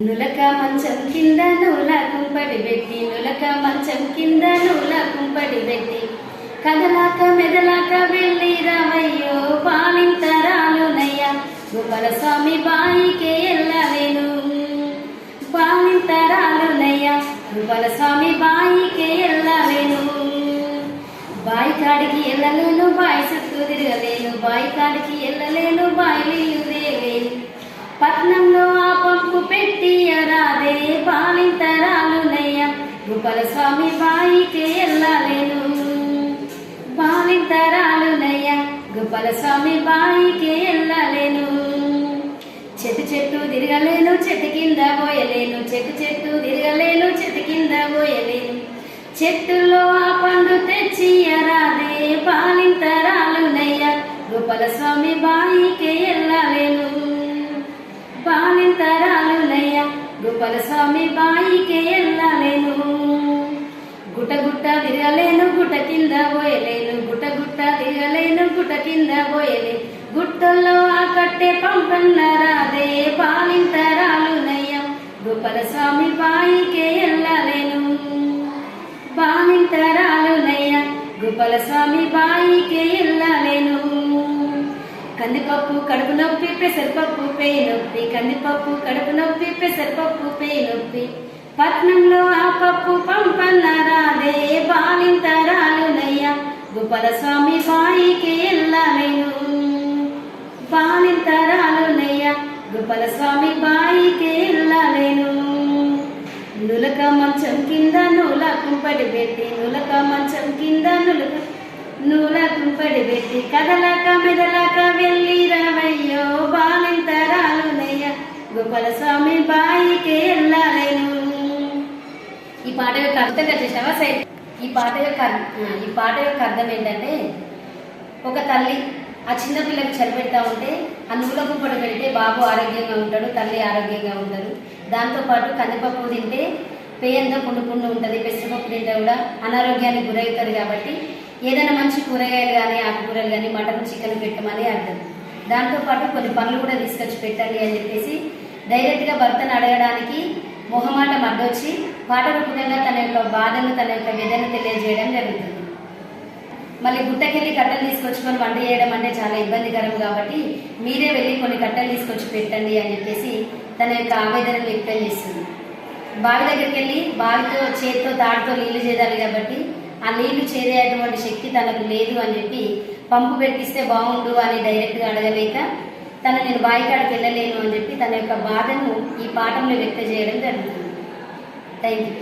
నులక మంచం కింద నూల కుంపడి పెట్టి నులక మంచం కింద నూల కుంపడి పెట్టి కదలాక మెదలాక వెళ్ళి రావయ్యో పాలింతరాలునయ్య గోపాల స్వామి బాయికే ఎల్లలేను పాలింతరాలునయ్య గోపాల స్వామి బాయికే ఎల్లలేను బాయి కాడికి ఎల్లలేను బాయి చుట్టూ తిరగలేను బాయి కాడికి ఎల్లలేను బాయి లేను పట్నంలో ఆ పంపు పెట్టి రాదే పాలింతరాలునయ్య గోపాల స్వామి బాయికే ఎల్లలేను పాలింతరాలునయ్య గోపాల స్వామి బాయికే ఎల్లలేను చెట్టు చెట్టు తిరగలేను చెట్టు కింద పోయలేను చెట్టు చెట్టు తిరగలేను చెట్టు కింద పోయలేను చెట్టులో ఆ పండు తెచ్చి రాదే పాలింతరాలునయ్య గోపాల స్వామి బాయికే ఎల్లలేను పాలింతరాలునయ్య గోపాల స్వామి బాయికే ఎల్లలేను గుట్ట గుట్ట తిరగలేను గుట్ట కింద పోయలేను గుట్ట గుట్ట తిరగలేను గుట్ట కింద పోయలేను గుట్టల్లో ఆ కట్టె పంపన్న రాదే పాలింతరాలునయ్య గోపాల స్వామి బాయికే ఎల్లలేను పాలింతరాలునయ్య గోపాల స్వామి బాయికే ఎల్లలేను కందిపప్పు కడుపు నొప్పి పెసరపప్పు పేయి నొప్పి కందిపప్పు కడుపు నొప్పి పెసరపప్పు పేయి నొప్పి పట్నంలో ఆ పప్పు పంపన్న రాదే పాలింతరాలునయ్య గోపాల స్వామి బాయికే ఎల్లలేను పాలింతరాలునయ్య గోపాల స్వామి బాయికే ఎల్లలేను నులక మంచం కింద నూల కుంపడి పెట్టి నులక మంచం కింద నూల కుంపడి పెట్టి కదలాక మెదలాక వెళ్ళి రావయ్యో పాలింతరాలునయ్య గోపాల స్వామి బాయికే ఎల్లలేను. ఈ పాట యొక్క అర్థంగా చేసినావా సై ఈ పాట యొక్క అర్థం ఏంటంటే, ఒక తల్లి ఆ చిన్న పిల్లకి చనిపెడతా ఉంటే ఆ నూల కుంపడి పెడితే బాబు ఆరోగ్యంగా ఉంటాడు, తల్లి ఆరోగ్యంగా ఉంటారు. దాంతోపాటు కందిపప్పు తింటే పేయంతా పుండు పుండు ఉంటుంది, పెసరపప్పు తింటే కూడా అనారోగ్యానికి గురవుతుంది. కాబట్టి ఏదైనా మంచి కూరగాయలు కానీ ఆకుకూరలు కానీ మటన్ చికెన్ పెట్టమని అర్థం. దాంతోపాటు కొన్ని పనులు కూడా తీసుకొచ్చి పెట్టండి అని చెప్పేసి డైరెక్ట్గా భర్తను అడగడానికి మొహమాటం అడ్డొచ్చి పాట రూపకంగా తన యొక్క బాధను తన యొక్క వేదన తెలియజేయడం జరుగుతుంది. మళ్ళీ గుట్టకెళ్ళి కట్టెలు తీసుకొచ్చుకొని వంట చేయడం అంటే చాలా ఇబ్బందికరం. కాబట్టి మీరే వెళ్ళి కొన్ని కట్టెలు తీసుకొచ్చి పెట్టండి అని చెప్పేసి తన యొక్క ఆవేదనను వ్యక్తం చేస్తుంది. బావి దగ్గరికి వెళ్ళి బావితో చేతితో తాడుతో నీళ్లు చేయాలి. కాబట్టి ఆ నీళ్లు చేరేటువంటి శక్తి తనకు లేదు అని చెప్పి పంపు పెట్టిస్తే బాగుండు అని డైరెక్ట్గా అడగలేక నేను బావి కాడికి వెళ్ళలేను అని చెప్పి తన యొక్క బాధను ఈ పాఠంలో వ్యక్తం చేయడం జరుగుతుంది. Thank you.